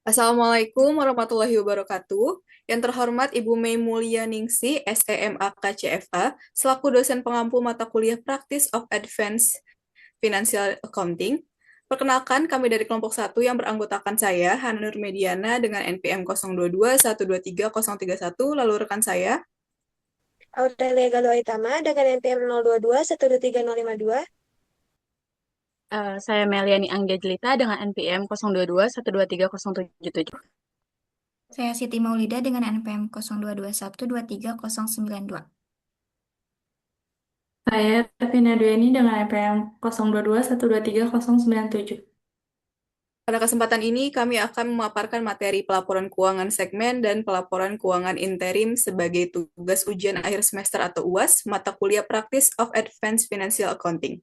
Assalamualaikum warahmatullahi wabarakatuh. Yang terhormat Ibu Mei Mulyaningsi, SEMAK CFA, selaku dosen pengampu mata kuliah Practice of Advanced Financial Accounting. Perkenalkan, kami dari kelompok satu yang beranggotakan saya, Hanur Mediana dengan NPM 022123031, lalu rekan saya. Aurelia Galuaitama dengan NPM 022123052. Saya Meliani Anggejelita dengan NPM 022123077. Saya Siti Maulida dengan NPM 0221230092. Saya Revina Duyani dengan NPM 022123097. Pada kesempatan ini, kami akan memaparkan materi pelaporan keuangan segmen dan pelaporan keuangan interim sebagai tugas ujian akhir semester atau UAS, mata kuliah Practice of Advanced Financial Accounting.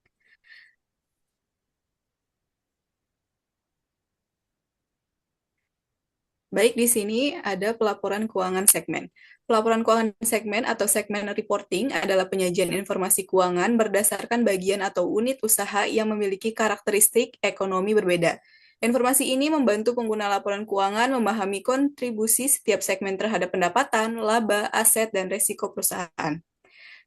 Baik, di sini ada pelaporan keuangan segmen. Pelaporan keuangan segmen atau segmen reporting adalah penyajian informasi keuangan berdasarkan bagian atau unit usaha yang memiliki karakteristik ekonomi berbeda. Informasi ini membantu pengguna laporan keuangan memahami kontribusi setiap segmen terhadap pendapatan, laba, aset, dan resiko perusahaan.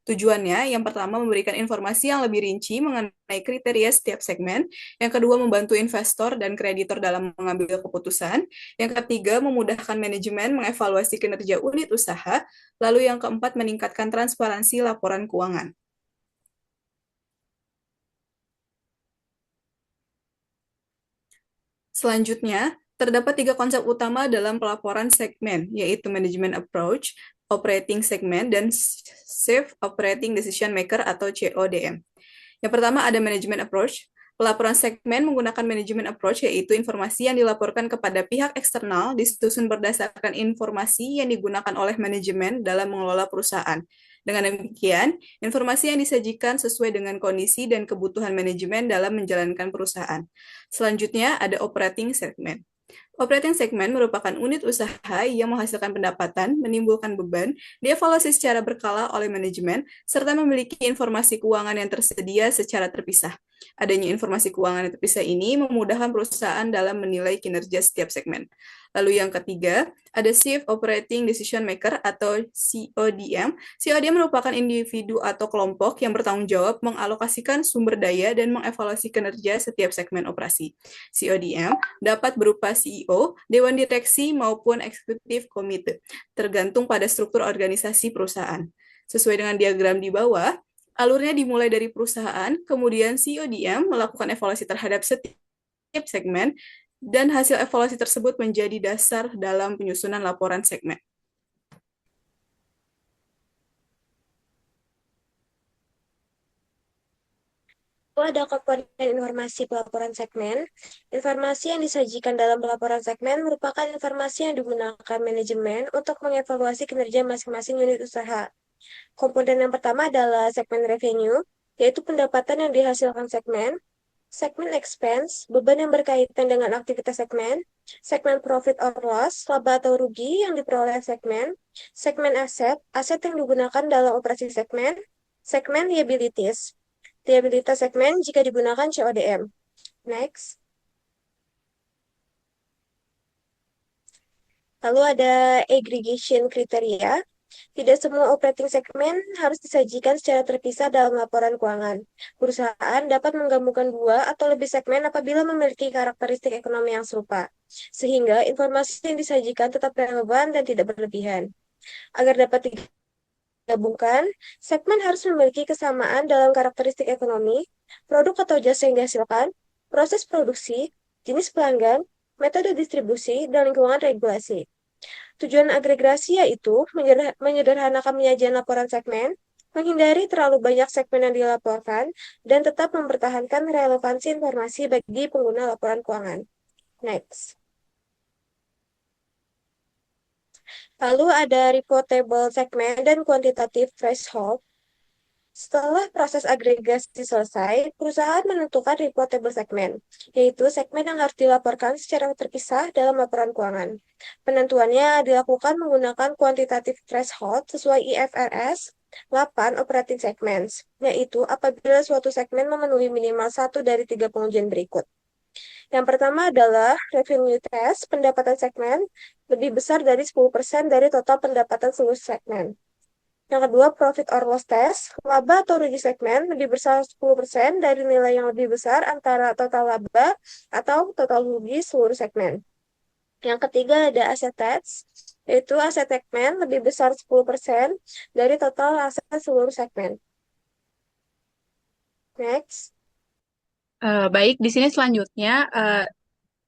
Tujuannya, yang pertama memberikan informasi yang lebih rinci mengenai kriteria setiap segmen, yang kedua membantu investor dan kreditor dalam mengambil keputusan, yang ketiga memudahkan manajemen mengevaluasi kinerja unit usaha, lalu yang keempat meningkatkan transparansi laporan keuangan. Selanjutnya, terdapat tiga konsep utama dalam pelaporan segmen, yaitu Management Approach, Operating Segment, dan Chief Operating Decision Maker atau CODM. Yang pertama ada Management Approach. Pelaporan segmen menggunakan Management Approach, yaitu informasi yang dilaporkan kepada pihak eksternal disusun berdasarkan informasi yang digunakan oleh manajemen dalam mengelola perusahaan. Dengan demikian, informasi yang disajikan sesuai dengan kondisi dan kebutuhan manajemen dalam menjalankan perusahaan. Selanjutnya ada Operating Segment. Operating segment merupakan unit usaha yang menghasilkan pendapatan, menimbulkan beban, dievaluasi secara berkala oleh manajemen, serta memiliki informasi keuangan yang tersedia secara terpisah. Adanya informasi keuangan yang terpisah ini memudahkan perusahaan dalam menilai kinerja setiap segmen. Lalu yang ketiga, ada Chief Operating Decision Maker atau CODM. CODM merupakan individu atau kelompok yang bertanggung jawab mengalokasikan sumber daya dan mengevaluasi kinerja setiap segmen operasi. CODM dapat berupa CEO, Dewan Direksi, maupun Eksekutif Komite, tergantung pada struktur organisasi perusahaan. Sesuai dengan diagram di bawah, alurnya dimulai dari perusahaan, kemudian CODM melakukan evaluasi terhadap setiap segmen, dan hasil evaluasi tersebut menjadi dasar dalam penyusunan laporan segmen. Ada komponen informasi pelaporan segmen. Informasi yang disajikan dalam pelaporan segmen merupakan informasi yang digunakan manajemen untuk mengevaluasi kinerja masing-masing unit usaha. Komponen yang pertama adalah segmen revenue, yaitu pendapatan yang dihasilkan segmen. Segmen expense, beban yang berkaitan dengan aktivitas segmen. Segmen profit or loss, laba atau rugi yang diperoleh segmen. Segmen aset, aset yang digunakan dalam operasi segmen. Segmen liabilities, liabilitas segmen jika digunakan CODM. Next. Lalu ada aggregation kriteria. Tidak semua operating segmen harus disajikan secara terpisah dalam laporan keuangan. Perusahaan dapat menggabungkan dua atau lebih segmen apabila memiliki karakteristik ekonomi yang serupa, sehingga informasi yang disajikan tetap relevan dan tidak berlebihan. Agar dapat digabungkan, segmen harus memiliki kesamaan dalam karakteristik ekonomi, produk atau jasa yang dihasilkan, proses produksi, jenis pelanggan, metode distribusi, dan lingkungan regulasi. Tujuan agregasi yaitu menyederhanakan penyajian laporan segmen, menghindari terlalu banyak segmen yang dilaporkan, dan tetap mempertahankan relevansi informasi bagi pengguna laporan keuangan. Next. Lalu ada reportable segmen dan quantitative threshold. Setelah proses agregasi selesai, perusahaan menentukan reportable segmen, yaitu segmen yang harus dilaporkan secara terpisah dalam laporan keuangan. Penentuannya dilakukan menggunakan quantitative threshold sesuai IFRS 8 Operating Segments, yaitu apabila suatu segmen memenuhi minimal satu dari tiga pengujian berikut. Yang pertama adalah revenue test, pendapatan segmen lebih besar dari 10% dari total pendapatan seluruh segmen. Yang kedua, profit or loss test, laba atau rugi segmen lebih besar 10% dari nilai yang lebih besar antara total laba atau total rugi seluruh segmen. Yang ketiga ada aset test, yaitu aset segmen lebih besar 10% dari total aset seluruh segmen. Next. Baik, di sini selanjutnya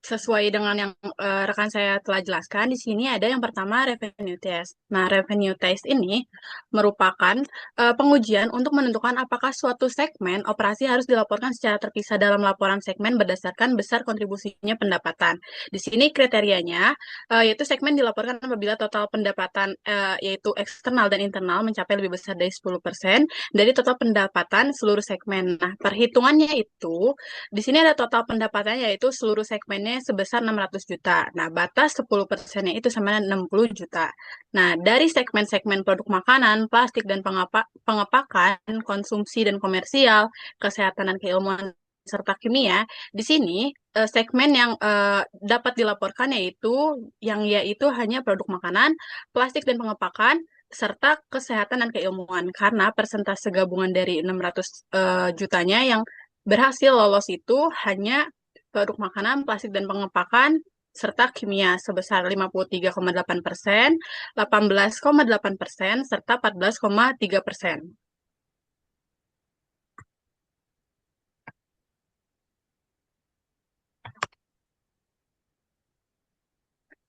sesuai dengan yang rekan saya telah jelaskan, di sini ada yang pertama revenue test. Nah, revenue test ini merupakan pengujian untuk menentukan apakah suatu segmen operasi harus dilaporkan secara terpisah dalam laporan segmen berdasarkan besar kontribusinya pendapatan. Di sini kriterianya yaitu segmen dilaporkan apabila total pendapatan yaitu eksternal dan internal mencapai lebih besar dari 10% dari total pendapatan seluruh segmen. Nah, perhitungannya itu di sini ada total pendapatannya yaitu seluruh segmennya sebesar 600 juta. Nah, batas 10%-nya itu sama dengan 60 juta. Nah, dari segmen-segmen produk makanan, plastik dan pengepakan, konsumsi dan komersial, kesehatan dan keilmuan serta kimia, di sini segmen yang dapat dilaporkan yaitu hanya produk makanan, plastik dan pengepakan, serta kesehatan dan keilmuan. Karena persentase gabungan dari 600 jutanya yang berhasil lolos itu hanya produk makanan, plastik dan pengepakan, serta kimia sebesar 53,8%, 18,8%, serta 14,3%.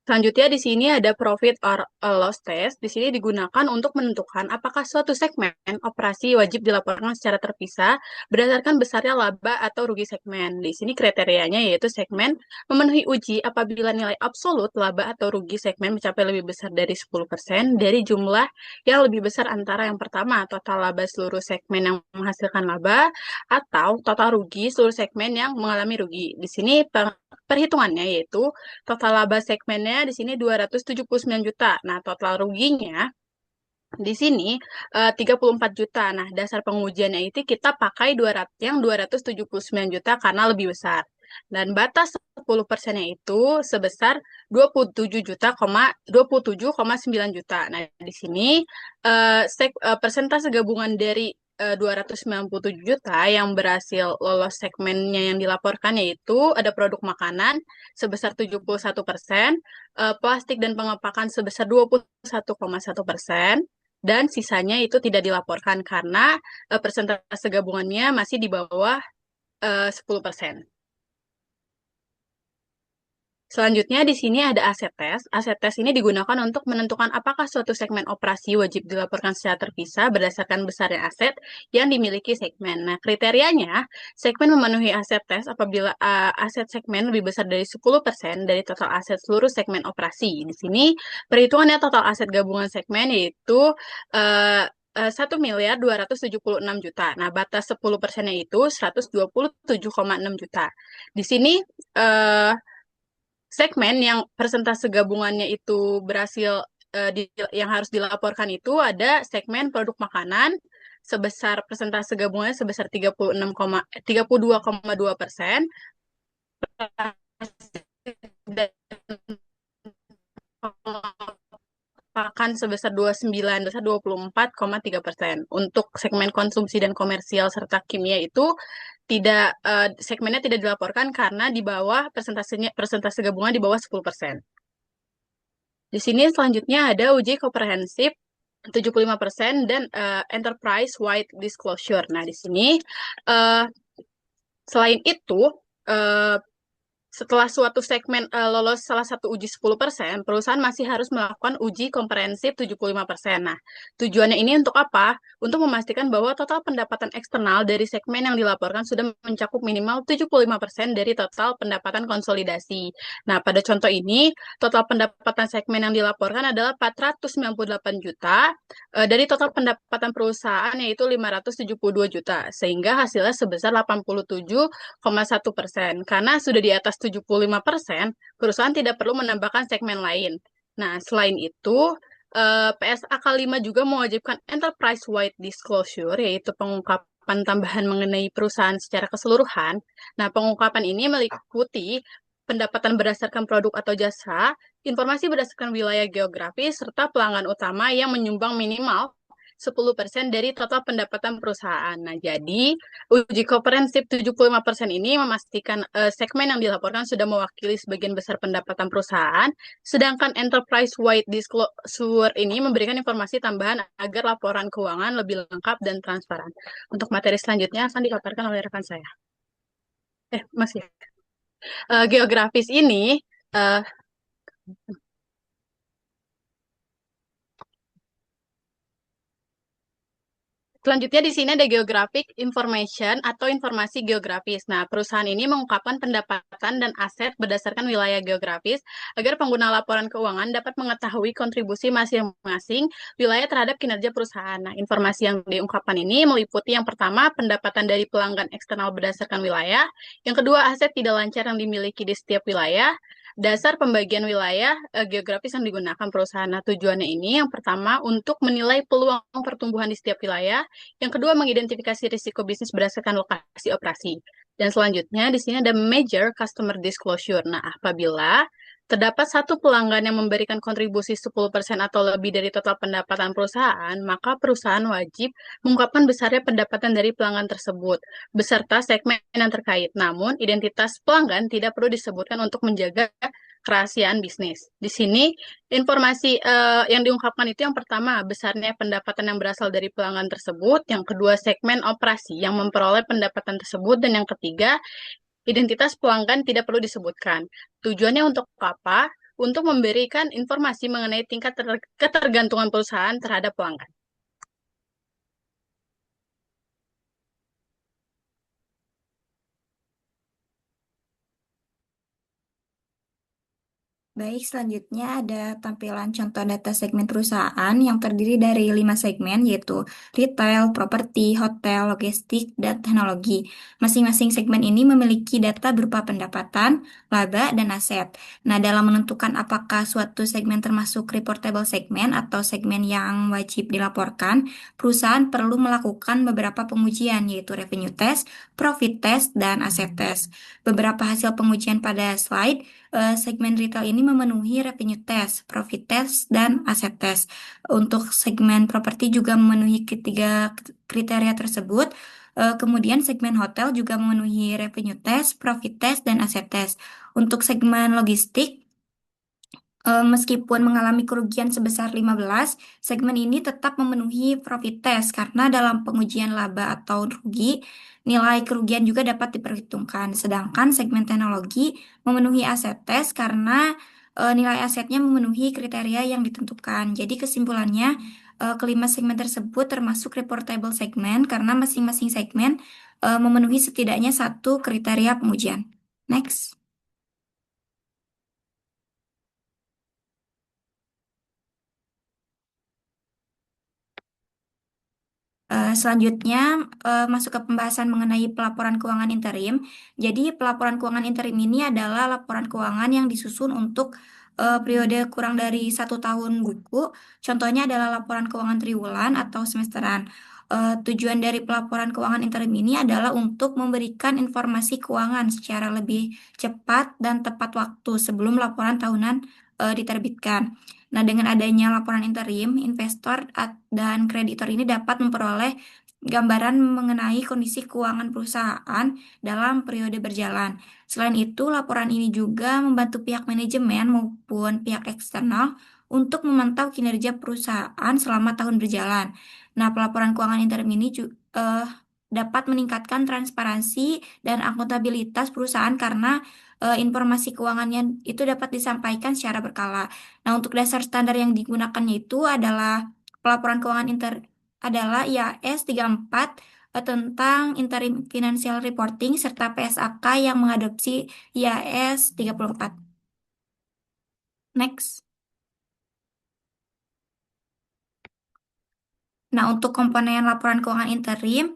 Selanjutnya di sini ada profit or loss test. Di sini digunakan untuk menentukan apakah suatu segmen operasi wajib dilaporkan secara terpisah berdasarkan besarnya laba atau rugi segmen. Di sini kriterianya yaitu segmen memenuhi uji apabila nilai absolut laba atau rugi segmen mencapai lebih besar dari 10% dari jumlah yang lebih besar antara yang pertama total laba seluruh segmen yang menghasilkan laba atau total rugi seluruh segmen yang mengalami rugi. Di sini perhitungannya yaitu total laba segmennya di sini 279 juta. Nah, total ruginya di sini 34 juta. Nah, dasar pengujiannya itu kita pakai 279 juta karena lebih besar. Dan batas 10%-nya itu sebesar 27 juta, 27,9 juta. Nah, di sini persentase gabungan dari 297 juta yang berhasil lolos segmennya yang dilaporkan yaitu ada produk makanan sebesar 71%, plastik dan pengepakan sebesar 21,1%, dan sisanya itu tidak dilaporkan karena persentase gabungannya masih di bawah 10%. Selanjutnya di sini ada aset tes. Aset tes ini digunakan untuk menentukan apakah suatu segmen operasi wajib dilaporkan secara terpisah berdasarkan besarnya aset yang dimiliki segmen. Nah, kriterianya segmen memenuhi aset tes apabila aset segmen lebih besar dari 10% dari total aset seluruh segmen operasi. Di sini perhitungannya total aset gabungan segmen yaitu 1.276 juta. Nah, batas 10%-nya itu 127,6 juta. Di sini segmen yang persentase gabungannya itu berhasil yang harus dilaporkan itu ada segmen produk makanan sebesar persentase gabungannya sebesar 32,2%, dan pengepakan sebesar 24,3%. Untuk segmen konsumsi dan komersial serta kimia itu segmennya tidak dilaporkan karena di bawah persentase gabungan di bawah 10%. Di sini selanjutnya ada uji komprehensif 75% dan enterprise wide disclosure. Nah, di sini selain itu setelah suatu segmen lolos salah satu uji 10%, perusahaan masih harus melakukan uji komprehensif 75%. Nah, tujuannya ini untuk apa? Untuk memastikan bahwa total pendapatan eksternal dari segmen yang dilaporkan sudah mencakup minimal 75% dari total pendapatan konsolidasi. Nah, pada contoh ini, total pendapatan segmen yang dilaporkan adalah 498 juta dari total pendapatan perusahaan yaitu 572 juta, sehingga hasilnya sebesar 87,1%. Karena sudah di atas 75%, perusahaan tidak perlu menambahkan segmen lain. Nah, selain itu, PSAK 5 juga mewajibkan enterprise-wide disclosure, yaitu pengungkapan pengungkapan tambahan mengenai perusahaan secara keseluruhan. Nah, pengungkapan ini meliputi pendapatan berdasarkan produk atau jasa, informasi berdasarkan wilayah geografis, serta pelanggan utama yang menyumbang minimal 10% dari total pendapatan perusahaan. Nah, jadi uji komprehensif 75% ini memastikan segmen yang dilaporkan sudah mewakili sebagian besar pendapatan perusahaan, sedangkan enterprise-wide disclosure ini memberikan informasi tambahan agar laporan keuangan lebih lengkap dan transparan. Untuk materi selanjutnya akan dipaparkan oleh rekan saya. Masih. Geografis ini uh, Selanjutnya di sini ada geographic information atau informasi geografis. Nah, perusahaan ini mengungkapkan pendapatan dan aset berdasarkan wilayah geografis agar pengguna laporan keuangan dapat mengetahui kontribusi masing-masing wilayah terhadap kinerja perusahaan. Nah, informasi yang diungkapkan ini meliputi yang pertama, pendapatan dari pelanggan eksternal berdasarkan wilayah. Yang kedua, aset tidak lancar yang dimiliki di setiap wilayah. Dasar pembagian wilayah geografis yang digunakan perusahaan. Nah, tujuannya ini yang pertama untuk menilai peluang pertumbuhan di setiap wilayah. Yang kedua, mengidentifikasi risiko bisnis berdasarkan lokasi operasi. Dan selanjutnya, di sini ada major customer disclosure. Nah, apabila terdapat satu pelanggan yang memberikan kontribusi 10% atau lebih dari total pendapatan perusahaan, maka perusahaan wajib mengungkapkan besarnya pendapatan dari pelanggan tersebut, beserta segmen yang terkait. Namun, identitas pelanggan tidak perlu disebutkan untuk menjaga kerahasiaan bisnis. Di sini, informasi yang diungkapkan itu yang pertama, besarnya pendapatan yang berasal dari pelanggan tersebut, yang kedua, segmen operasi yang memperoleh pendapatan tersebut, dan yang ketiga, identitas pelanggan tidak perlu disebutkan. Tujuannya untuk apa? Untuk memberikan informasi mengenai tingkat ketergantungan perusahaan terhadap pelanggan. Baik, selanjutnya ada tampilan contoh data segmen perusahaan yang terdiri dari 5 segmen, yaitu retail, properti, hotel, logistik, dan teknologi. Masing-masing segmen ini memiliki data berupa pendapatan, laba, dan aset. Nah, dalam menentukan apakah suatu segmen termasuk reportable segmen atau segmen yang wajib dilaporkan, perusahaan perlu melakukan beberapa pengujian, yaitu revenue test, profit test, dan aset test. Beberapa hasil pengujian pada slide segmen retail ini memenuhi revenue test, profit test, dan aset test. Untuk segmen properti juga memenuhi ketiga kriteria tersebut. Kemudian segmen hotel juga memenuhi revenue test, profit test, dan aset test. Untuk segmen logistik, meskipun mengalami kerugian sebesar 15, segmen ini tetap memenuhi profit test karena dalam pengujian laba atau rugi, nilai kerugian juga dapat diperhitungkan. Sedangkan segmen teknologi memenuhi aset test karena nilai asetnya memenuhi kriteria yang ditentukan. Jadi kesimpulannya, kelima segmen tersebut termasuk reportable segmen karena masing-masing segmen memenuhi setidaknya satu kriteria pengujian. Next. Selanjutnya masuk ke pembahasan mengenai pelaporan keuangan interim. Jadi pelaporan keuangan interim ini adalah laporan keuangan yang disusun untuk periode kurang dari 1 tahun buku. Contohnya adalah laporan keuangan triwulan atau semesteran. Tujuan dari pelaporan keuangan interim ini adalah untuk memberikan informasi keuangan secara lebih cepat dan tepat waktu sebelum laporan tahunan diterbitkan. Nah, dengan adanya laporan interim, investor dan kreditor ini dapat memperoleh gambaran mengenai kondisi keuangan perusahaan dalam periode berjalan. Selain itu, laporan ini juga membantu pihak manajemen maupun pihak eksternal untuk memantau kinerja perusahaan selama tahun berjalan. Nah, pelaporan keuangan interim ini dapat meningkatkan transparansi dan akuntabilitas perusahaan karena informasi keuangannya itu dapat disampaikan secara berkala. Nah, untuk dasar standar yang digunakannya itu adalah pelaporan keuangan adalah IAS 34 tentang Interim Financial Reporting serta PSAK yang mengadopsi IAS 34. Next. Nah, untuk komponen laporan keuangan interim,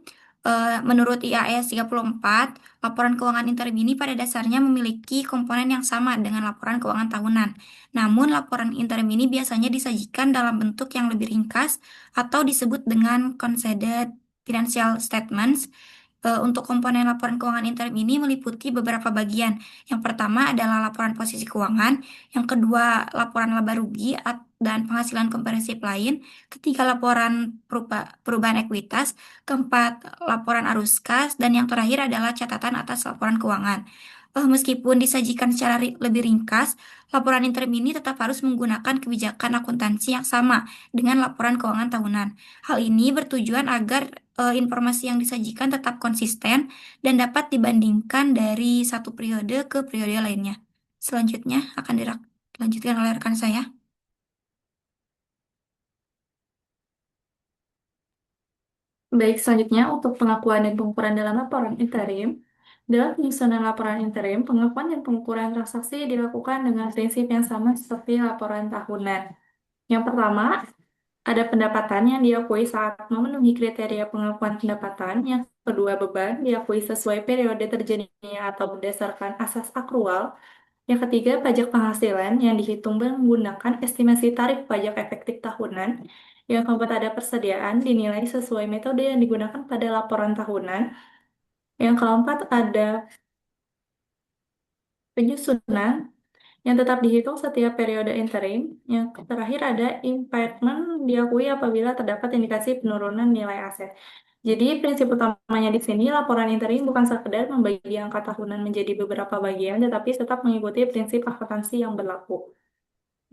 menurut IAS 34, laporan keuangan interim ini pada dasarnya memiliki komponen yang sama dengan laporan keuangan tahunan. Namun, laporan interim ini biasanya disajikan dalam bentuk yang lebih ringkas atau disebut dengan consolidate financial statements. Untuk komponen laporan keuangan interim ini meliputi beberapa bagian. Yang pertama adalah laporan posisi keuangan, yang kedua laporan laba rugi dan penghasilan komprehensif lain, ketiga laporan perubahan ekuitas, keempat laporan arus kas, dan yang terakhir adalah catatan atas laporan keuangan. Meskipun disajikan secara lebih ringkas, laporan interim ini tetap harus menggunakan kebijakan akuntansi yang sama dengan laporan keuangan tahunan. Hal ini bertujuan agar informasi yang disajikan tetap konsisten dan dapat dibandingkan dari satu periode ke periode lainnya. Selanjutnya akan dilanjutkan oleh rekan saya. Baik, selanjutnya untuk pengakuan dan pengukuran dalam laporan interim. Dalam penyusunan laporan interim, pengakuan dan pengukuran transaksi dilakukan dengan prinsip yang sama seperti laporan tahunan. Yang pertama, ada pendapatan yang diakui saat memenuhi kriteria pengakuan pendapatan. Yang kedua, beban diakui sesuai periode terjadinya atau berdasarkan asas akrual. Yang ketiga, pajak penghasilan yang dihitung menggunakan estimasi tarif pajak efektif tahunan. Yang keempat, ada persediaan dinilai sesuai metode yang digunakan pada laporan tahunan. Yang keempat, ada penyusunan yang tetap dihitung setiap periode interim. Yang terakhir ada impairment diakui apabila terdapat indikasi penurunan nilai aset. Jadi prinsip utamanya di sini laporan interim bukan sekedar membagi angka tahunan menjadi beberapa bagian, tetapi tetap mengikuti prinsip akuntansi yang berlaku.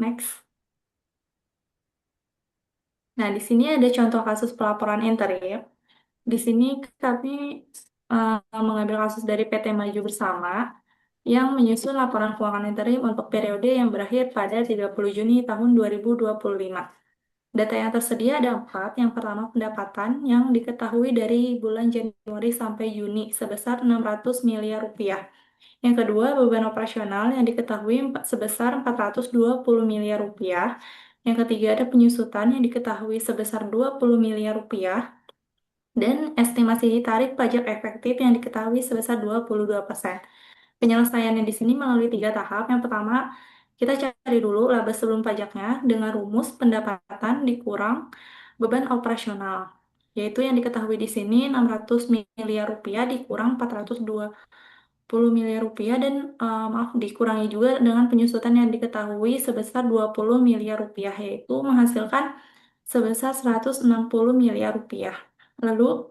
Next. Nah, di sini ada contoh kasus pelaporan interim. Di sini kami mengambil kasus dari PT Maju Bersama yang menyusun laporan keuangan interim untuk periode yang berakhir pada 30 Juni tahun 2025. Data yang tersedia ada 4. Yang pertama, pendapatan yang diketahui dari bulan Januari sampai Juni sebesar 600 miliar rupiah. Yang kedua, beban operasional yang diketahui sebesar 420 miliar rupiah. Yang ketiga, ada penyusutan yang diketahui sebesar 20 miliar rupiah. Dan estimasi tarif pajak efektif yang diketahui sebesar 22%. Penyelesaiannya di sini melalui 3 tahap. Yang pertama, kita cari dulu laba sebelum pajaknya dengan rumus pendapatan dikurang beban operasional, yaitu yang diketahui di sini 600 miliar rupiah dikurang 420 miliar rupiah dan maaf dikurangi juga dengan penyusutan yang diketahui sebesar 20 miliar rupiah, yaitu menghasilkan sebesar 160 miliar rupiah. Lalu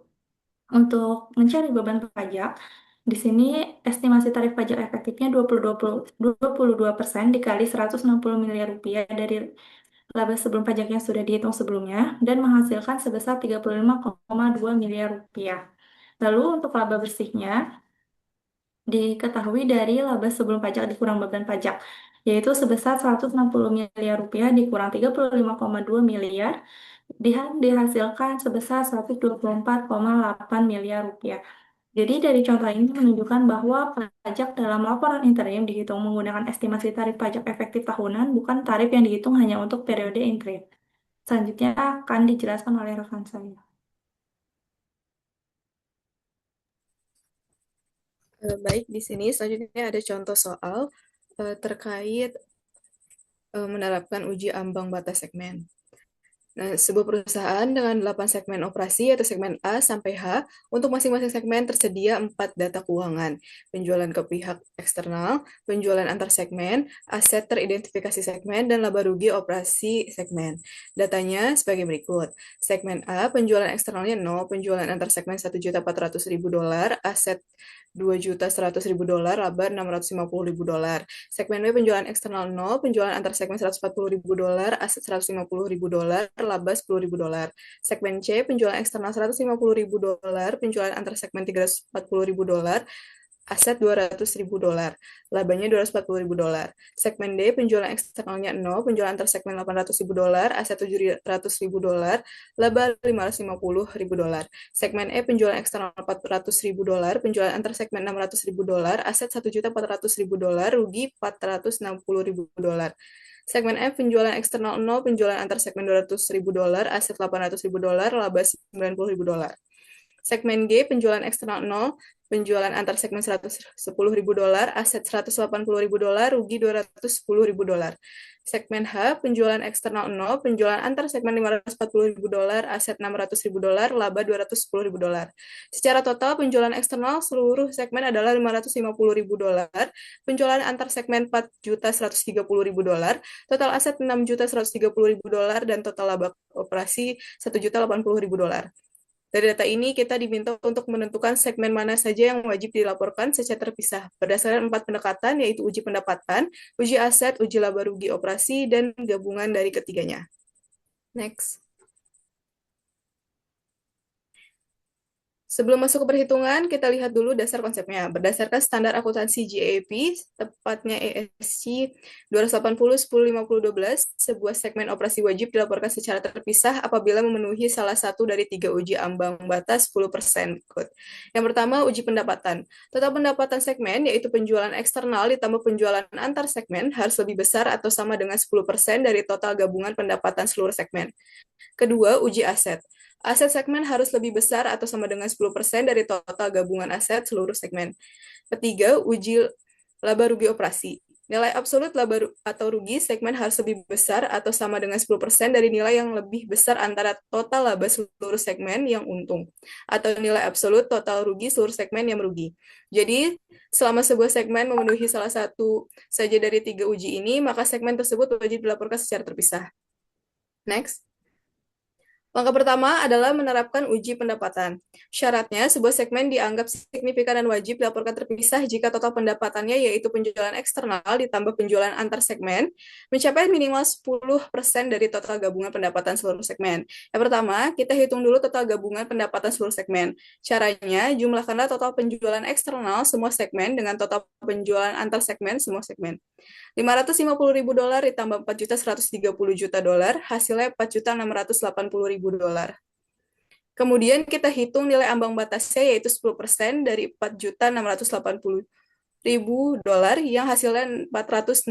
untuk mencari beban pajak, di sini estimasi tarif pajak efektifnya 22% dikali 160 miliar rupiah dari laba sebelum pajak yang sudah dihitung sebelumnya dan menghasilkan sebesar 35,2 miliar rupiah. Lalu untuk laba bersihnya diketahui dari laba sebelum pajak dikurang beban pajak, yaitu sebesar 160 miliar rupiah dikurang 35,2 miliar dihasilkan sebesar 124,8 miliar rupiah. Jadi dari contoh ini menunjukkan bahwa pajak dalam laporan interim dihitung menggunakan estimasi tarif pajak efektif tahunan, bukan tarif yang dihitung hanya untuk periode interim. Selanjutnya akan dijelaskan oleh rekan saya. Baik, di sini selanjutnya ada contoh soal terkait menerapkan uji ambang batas segmen. Nah, sebuah perusahaan dengan 8 segmen operasi atau segmen A sampai H, untuk masing-masing segmen tersedia 4 data keuangan, penjualan ke pihak eksternal, penjualan antar segmen, aset teridentifikasi segmen, dan laba rugi operasi segmen. Datanya sebagai berikut. Segmen A, penjualan eksternalnya 0, penjualan antar segmen $1.400.000, aset $2.100.000, laba $650.000. Segmen B, penjualan eksternal 0, penjualan antar segmen $140.000, aset $150.000, laba $10.000. Segmen C, penjualan eksternal $150.000, penjualan antar segmen $340.000, aset $200.000, labanya $240.000. Segmen D, penjualan eksternalnya 0, penjualan antar segmen $800.000, aset $700.000, laba $550.000. Segmen E, penjualan eksternal $400.000, penjualan antar segmen $600.000, aset $1.400.000, rugi $460.000. Segmen F, penjualan eksternal 0, penjualan antar segmen $200.000, aset $800.000, laba $90.000. Segmen G, penjualan eksternal 0, penjualan antar segmen $110.000, aset $180.000, rugi $210.000. Segmen H, penjualan eksternal 0, penjualan antar segmen $540.000, aset $600.000, laba $210.000. Secara total, penjualan eksternal seluruh segmen adalah $550.000, penjualan antar segmen $4.130.000, total aset $6.130.000, dan total laba operasi $1.080.000. Dari data ini, kita diminta untuk menentukan segmen mana saja yang wajib dilaporkan secara terpisah berdasarkan 4 pendekatan, yaitu uji pendapatan, uji aset, uji laba rugi operasi, dan gabungan dari ketiganya. Next. Sebelum masuk ke perhitungan, kita lihat dulu dasar konsepnya. Berdasarkan standar akuntansi GAAP, tepatnya ESC 280-10-50-12, sebuah segmen operasi wajib dilaporkan secara terpisah apabila memenuhi salah satu dari 3 uji ambang batas 10%. Yang pertama, uji pendapatan. Total pendapatan segmen, yaitu penjualan eksternal ditambah penjualan antar segmen, harus lebih besar atau sama dengan 10% dari total gabungan pendapatan seluruh segmen. Kedua, uji aset. Aset segmen harus lebih besar atau sama dengan 10% dari total gabungan aset seluruh segmen. Ketiga, uji laba rugi operasi. Nilai absolut laba atau rugi segmen harus lebih besar atau sama dengan 10% dari nilai yang lebih besar antara total laba seluruh segmen yang untung, atau nilai absolut total rugi seluruh segmen yang merugi. Jadi, selama sebuah segmen memenuhi salah satu saja dari 3 uji ini, maka segmen tersebut wajib dilaporkan secara terpisah. Next. Langkah pertama adalah menerapkan uji pendapatan. Syaratnya, sebuah segmen dianggap signifikan dan wajib dilaporkan terpisah jika total pendapatannya, yaitu penjualan eksternal ditambah penjualan antar segmen, mencapai minimal 10% dari total gabungan pendapatan seluruh segmen. Yang pertama, kita hitung dulu total gabungan pendapatan seluruh segmen. Caranya, jumlahkanlah total penjualan eksternal semua segmen dengan total penjualan antar segmen semua segmen. $550.000 ditambah $4.130.000, hasilnya $4.680.000. Kemudian kita hitung nilai ambang batasnya, yaitu 10% dari $4.680.000 yang hasilnya $468.000.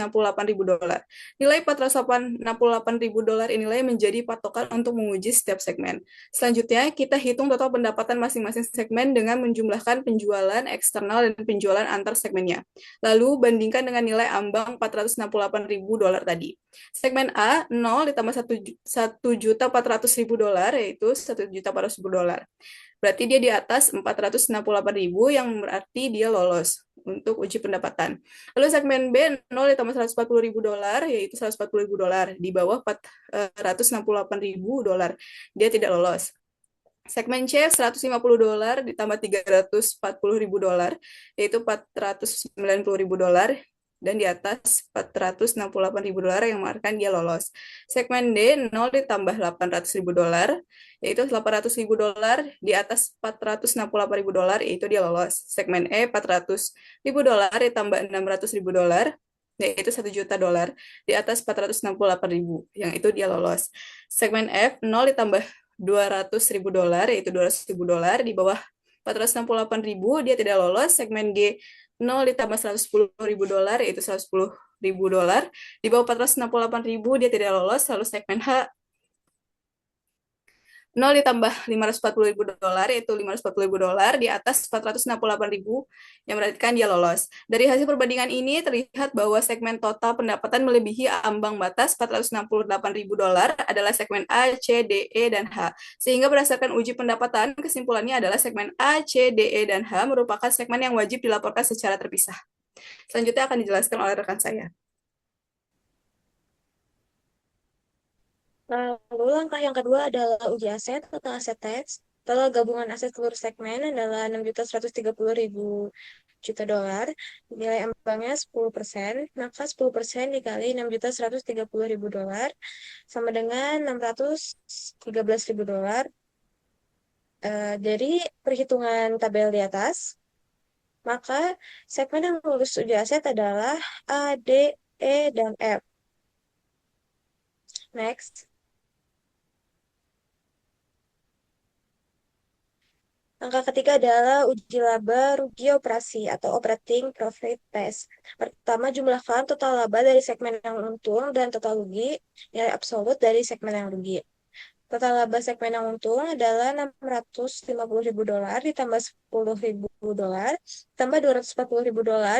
Nilai $468.000 inilah yang menjadi patokan untuk menguji setiap segmen. Selanjutnya, kita hitung total pendapatan masing-masing segmen dengan menjumlahkan penjualan eksternal dan penjualan antar segmennya. Lalu, bandingkan dengan nilai ambang $468.000 tadi. Segmen A, 0 ditambah $1.400.000, yaitu $1.400.000. Berarti dia di atas 468.000, yang berarti dia lolos untuk uji pendapatan. Lalu segmen B, 0 ditambah $140.000, yaitu $140.000. Di bawah $468.000, dia tidak lolos. Segmen C, $150 ditambah $340.000, yaitu $490.000. Dan di atas $468.000 yang mengartikan dia lolos. Segmen D, 0 ditambah $800.000, yaitu $800.000, di atas $468.000, yaitu dia lolos. Segmen E, $400.000 ditambah $600.000, yaitu $1.000.000, di atas $468.000, yang itu dia lolos. Segmen F, 0 ditambah $200.000, yaitu $200.000, di bawah $468.000, dia tidak lolos. Segmen G, 0 ditambah $110.000, yaitu $110.000, di bawah $468.000, dia tidak lolos. Lalu segmen H, 0 ditambah $540.000, yaitu $540.000, di atas $468.000, yang berarti dia lolos. Dari hasil perbandingan ini terlihat bahwa segmen total pendapatan melebihi ambang batas $468.000 adalah segmen A, C, D, E, dan H. Sehingga berdasarkan uji pendapatan, kesimpulannya adalah segmen A, C, D, E, dan H merupakan segmen yang wajib dilaporkan secara terpisah. Selanjutnya akan dijelaskan oleh rekan saya. Lalu langkah yang kedua adalah uji aset atau aset tes. Total gabungan aset seluruh segmen adalah $6.130.000. Nilai ambangnya 10%, maka 10% dikali $6.130.000 sama dengan $613.000. Dari perhitungan tabel di atas, maka segmen yang lulus uji aset adalah A, D, E, dan F. Next. Langkah ketiga adalah uji laba rugi operasi atau operating profit test. Pertama, jumlahkan total laba dari segmen yang untung dan total rugi, nilai absolut dari segmen yang rugi. Total laba segmen yang untung adalah $650.000 ditambah $10.000 ditambah $240.000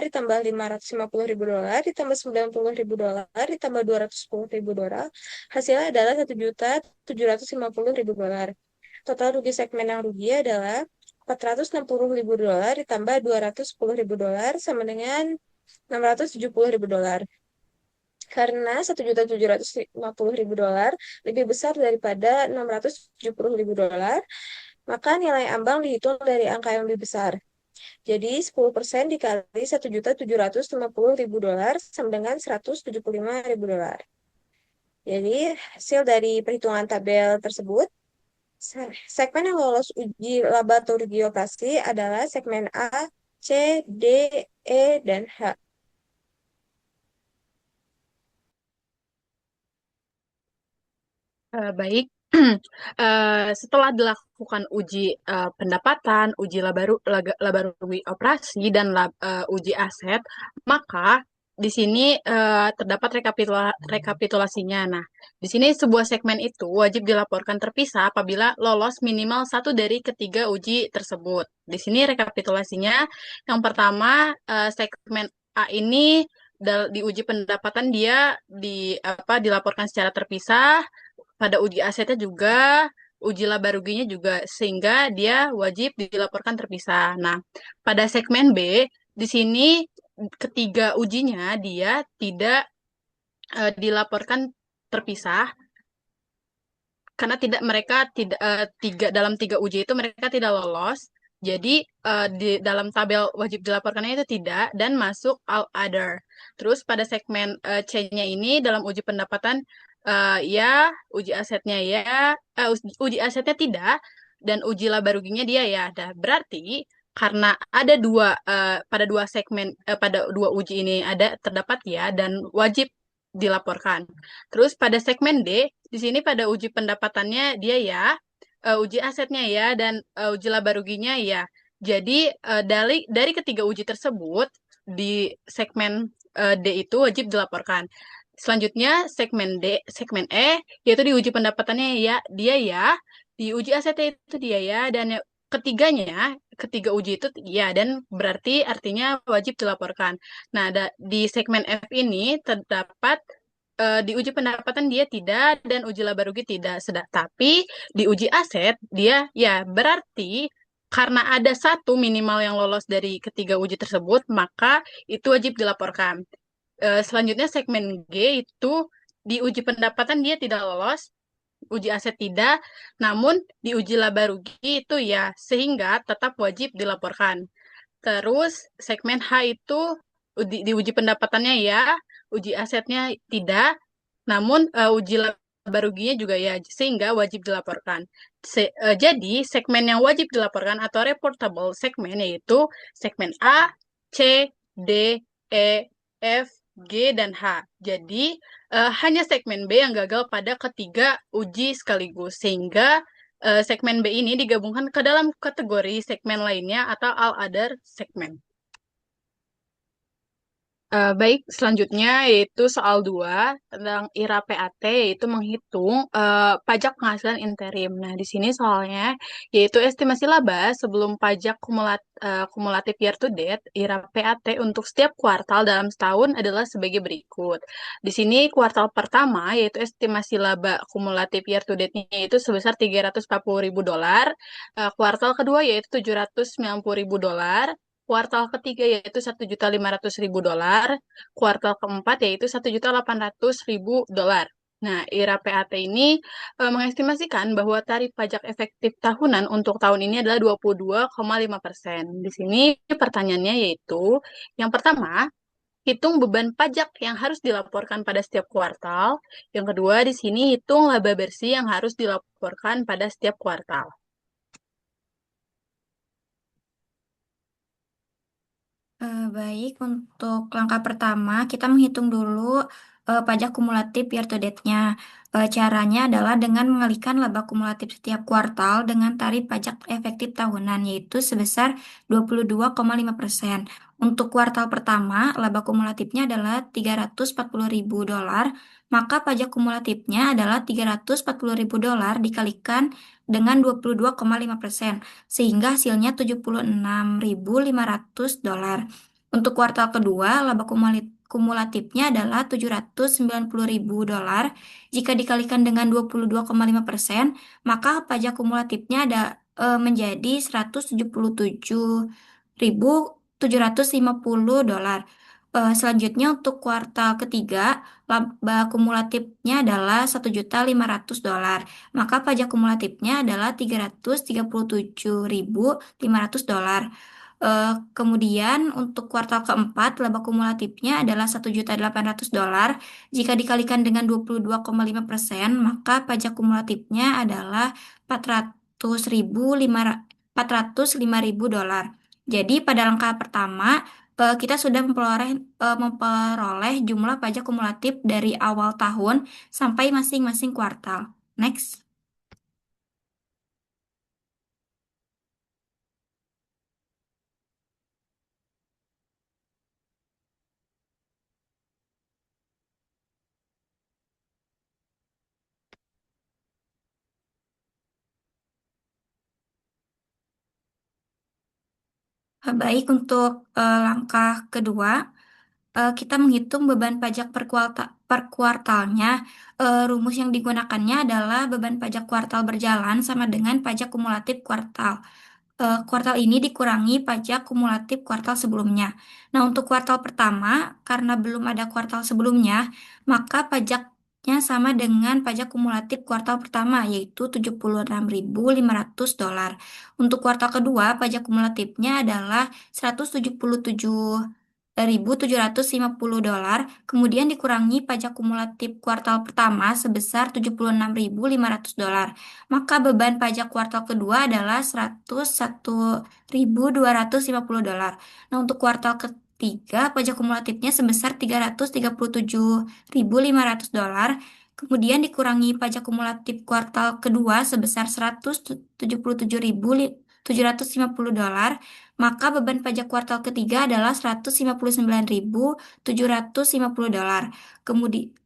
ditambah $550.000 ditambah $90.000 ditambah $210.000. Hasilnya adalah $1.750.000. Total rugi segmen yang rugi adalah $460.000 ditambah $210.000 sama dengan $670.000. Karena $1.750.000 lebih besar daripada $670.000, maka nilai ambang dihitung dari angka yang lebih besar. Jadi 10% dikali $1.750.000 sama dengan $175.000. Jadi hasil dari perhitungan tabel tersebut, segmen yang lolos uji laba atau rugi operasi adalah segmen A, C, D, E, dan H. Baik. Setelah dilakukan uji pendapatan, uji laba rugi operasi, dan uji aset, maka di sini terdapat rekapitulasinya. Nah, di sini sebuah segmen itu wajib dilaporkan terpisah apabila lolos minimal satu dari ketiga uji tersebut. Di sini rekapitulasinya, yang pertama segmen A ini di uji pendapatan dia dilaporkan secara terpisah, pada uji asetnya juga, uji laba ruginya juga, sehingga dia wajib dilaporkan terpisah. Nah, pada segmen B, di sini ketiga ujinya dia tidak dilaporkan terpisah karena mereka tidak dalam tiga uji itu mereka tidak lolos. Jadi di dalam tabel wajib dilaporkannya itu tidak dan masuk all other. Terus pada segmen C-nya ini dalam uji pendapatan ya, uji asetnya ya, uji asetnya tidak, dan uji laba ruginya dia ya ada. Berarti karena ada pada dua segmen pada dua uji ini ada terdapat ya dan wajib dilaporkan. Terus pada segmen D, di sini pada uji pendapatannya dia ya, uji asetnya ya, dan uji laba ruginya ya. Jadi dari ketiga uji tersebut di segmen D itu wajib dilaporkan. Selanjutnya segmen E yaitu di uji pendapatannya ya dia ya, di uji asetnya itu dia ya, dan ketiga uji itu ya dan berarti artinya wajib dilaporkan. Nah, di segmen F ini terdapat di uji pendapatan dia tidak dan uji laba rugi tidak. Tapi di uji aset dia ya berarti karena ada satu minimal yang lolos dari ketiga uji tersebut, maka itu wajib dilaporkan. Selanjutnya segmen G itu di uji pendapatan dia tidak lolos, uji aset tidak, namun di uji laba rugi itu ya sehingga tetap wajib dilaporkan. Terus segmen H itu di uji pendapatannya ya, uji asetnya tidak, namun uji laba ruginya juga ya, sehingga wajib dilaporkan. Jadi segmen yang wajib dilaporkan atau reportable segmen yaitu segmen A, C, D, E, F, G, dan H. Jadi hanya segmen B yang gagal pada ketiga uji sekaligus, sehingga segmen B ini digabungkan ke dalam kategori segmen lainnya atau all other segment. Baik, selanjutnya yaitu soal 2 tentang IRA PAT, yaitu menghitung pajak penghasilan interim. Nah, di sini soalnya yaitu estimasi laba sebelum pajak kumulatif year to date, IRA PAT untuk setiap kuartal dalam setahun adalah sebagai berikut. Di sini kuartal pertama yaitu estimasi laba kumulatif year to date-nya yaitu sebesar $340.000, kuartal kedua yaitu $790.000, kuartal ketiga yaitu $1.500.000, kuartal keempat yaitu $1.800.000. Nah, IRA PAT ini mengestimasikan bahwa tarif pajak efektif tahunan untuk tahun ini adalah 22,5%. Di sini pertanyaannya yaitu, yang pertama, hitung beban pajak yang harus dilaporkan pada setiap kuartal. Yang kedua, di sini hitung laba bersih yang harus dilaporkan pada setiap kuartal. Baik, untuk langkah pertama kita menghitung dulu pajak kumulatif year to date-nya. Caranya adalah dengan mengalihkan laba kumulatif setiap kuartal dengan tarif pajak efektif tahunan, yaitu sebesar 22,5%. Untuk kuartal pertama, laba kumulatifnya adalah $340.000, maka pajak kumulatifnya adalah $340.000 dikalikan dengan 22,5%, sehingga hasilnya $76.500. Untuk kuartal kedua, laba kumulatifnya adalah $790.000. Jika dikalikan dengan 22,5%, maka pajak kumulatifnya menjadi $177.750. Selanjutnya untuk kuartal ketiga, laba kumulatifnya adalah $1.500.000. Maka pajak kumulatifnya adalah $337.500. Kemudian untuk kuartal keempat, laba kumulatifnya adalah $1.800.000. Jika dikalikan dengan 22,5%, maka pajak kumulatifnya adalah $405.000. Jadi pada langkah pertama, kita sudah memperoleh jumlah pajak kumulatif dari awal tahun sampai masing-masing kuartal. Next. Baik, untuk langkah kedua, kita menghitung beban pajak per kuartalnya. Rumus yang digunakannya adalah beban pajak kuartal berjalan sama dengan pajak kumulatif kuartal. Kuartal ini dikurangi pajak kumulatif kuartal sebelumnya. Nah, untuk kuartal pertama, karena belum ada kuartal sebelumnya, maka pajaknya sama dengan pajak kumulatif kuartal pertama, yaitu $76.500. Untuk kuartal kedua, pajak kumulatifnya adalah $177.750. Kemudian dikurangi pajak kumulatif kuartal pertama sebesar $76.500. Maka beban pajak kuartal kedua adalah $101.250. Nah, untuk kuartal ketiga, pajak kumulatifnya sebesar $337.500. Kemudian dikurangi pajak kumulatif kuartal kedua sebesar $177.750. Maka beban pajak kuartal ketiga adalah $159.750.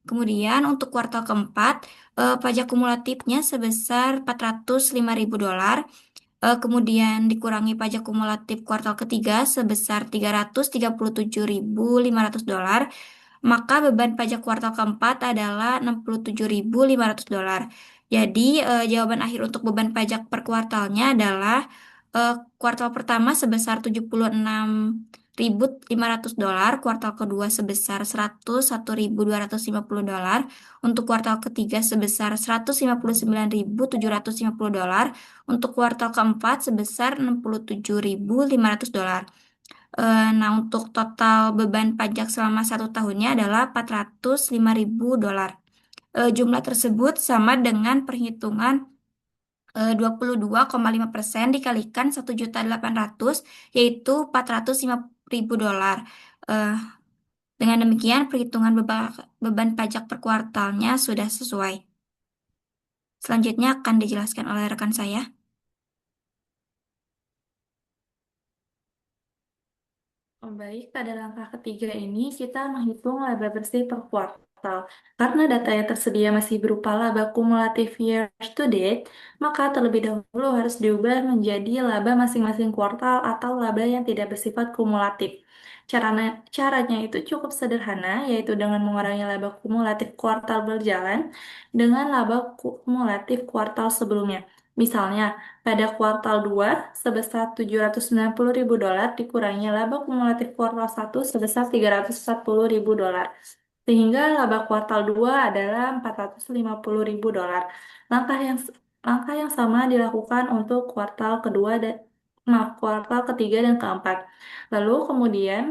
Kemudian untuk kuartal keempat, pajak kumulatifnya sebesar $405.000. Kemudian dikurangi pajak kumulatif kuartal ketiga sebesar $337.500. Maka beban pajak kuartal keempat adalah $67.500. Jadi jawaban akhir untuk beban pajak per kuartalnya adalah kuartal pertama sebesar $76.500, kuartal kedua sebesar $101.250, untuk kuartal ketiga sebesar $159.750, untuk kuartal keempat sebesar $67.500. Nah, untuk total beban pajak selama 1 tahunnya adalah $405.000. Jumlah tersebut sama dengan perhitungan 22,5% dikalikan 1.800.000, yaitu $405.000. Eh, dengan demikian, perhitungan beban pajak per kuartalnya sudah sesuai. Selanjutnya akan dijelaskan oleh rekan saya. Baik, pada langkah ketiga ini kita menghitung laba bersih per kuartal. Karena data yang tersedia masih berupa laba kumulatif year to date, maka terlebih dahulu harus diubah menjadi laba masing-masing kuartal atau laba yang tidak bersifat kumulatif. Caranya itu cukup sederhana, yaitu dengan mengurangi laba kumulatif kuartal berjalan dengan laba kumulatif kuartal sebelumnya. Misalnya, pada kuartal 2 sebesar $790.000 dikurangi laba kumulatif kuartal 1 sebesar $340.000. Sehingga laba kuartal 2 adalah $450.000. Langkah yang langkah yang sama dilakukan untuk kuartal kedua dan kuartal ketiga dan keempat. Lalu kemudian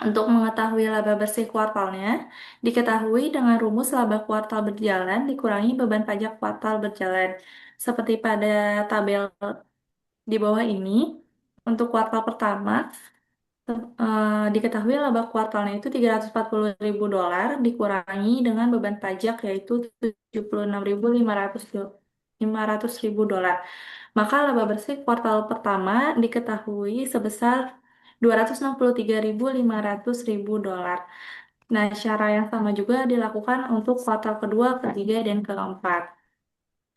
untuk mengetahui laba bersih kuartalnya, diketahui dengan rumus laba kuartal berjalan dikurangi beban pajak kuartal berjalan. Seperti pada tabel di bawah ini, untuk kuartal pertama, Diketahui laba kuartalnya itu 340.000 dolar dikurangi dengan beban pajak yaitu 76.500 dolar. Maka laba bersih kuartal pertama diketahui sebesar 263.500 dolar. Nah, cara yang sama juga dilakukan untuk kuartal kedua, ketiga, dan keempat.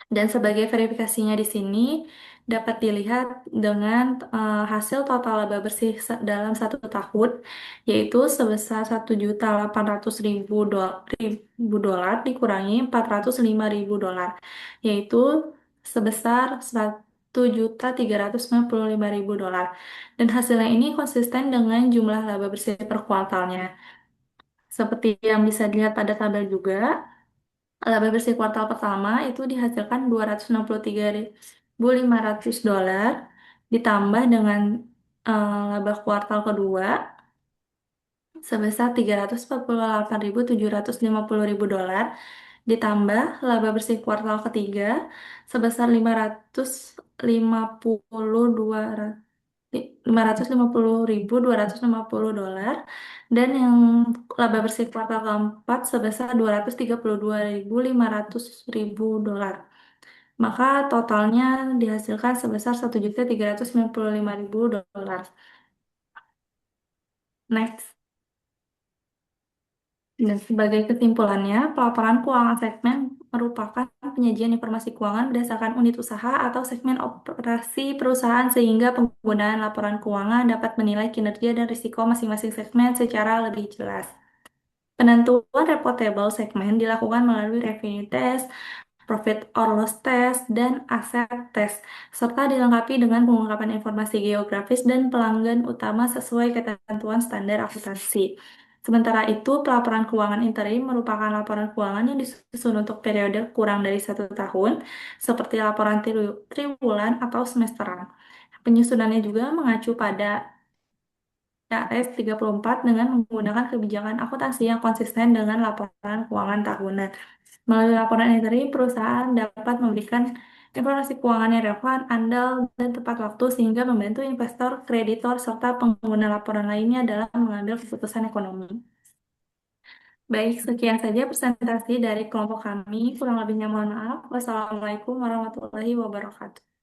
Dan sebagai verifikasinya di sini dapat dilihat dengan hasil total laba bersih dalam 1 tahun, yaitu sebesar 1.800.000 dolar dikurangi 405.000 dolar, yaitu sebesar 1.395.000 dolar. Dan hasilnya ini konsisten dengan jumlah laba bersih per kuartalnya. Seperti yang bisa dilihat pada tabel juga, laba bersih kuartal pertama itu dihasilkan 263.500 dolar ditambah dengan laba kuartal kedua sebesar 348.750.000 dolar ditambah laba bersih kuartal ketiga sebesar 550.250 dolar, dan yang laba bersih kuartal keempat sebesar 232.500.000 dolar. Maka totalnya dihasilkan sebesar 1.395.000 dolar. Next. Dan sebagai kesimpulannya, pelaporan keuangan segmen merupakan penyajian informasi keuangan berdasarkan unit usaha atau segmen operasi perusahaan sehingga penggunaan laporan keuangan dapat menilai kinerja dan risiko masing-masing segmen secara lebih jelas. Penentuan reportable segmen dilakukan melalui revenue test, profit or loss test, dan aset test, serta dilengkapi dengan pengungkapan informasi geografis dan pelanggan utama sesuai ketentuan standar akuntansi. Sementara itu, pelaporan keuangan interim merupakan laporan keuangan yang disusun untuk periode kurang dari 1 tahun, seperti laporan triwulan atau semesteran. Penyusunannya juga mengacu pada KS 34 dengan menggunakan kebijakan akuntansi yang konsisten dengan laporan keuangan tahunan. Melalui laporan interim, perusahaan dapat memberikan informasi keuangan yang relevan, andal, dan tepat waktu sehingga membantu investor, kreditor, serta pengguna laporan lainnya dalam mengambil keputusan ekonomi. Baik, sekian saja presentasi dari kelompok kami. Kurang lebihnya mohon maaf. Wassalamualaikum warahmatullahi wabarakatuh.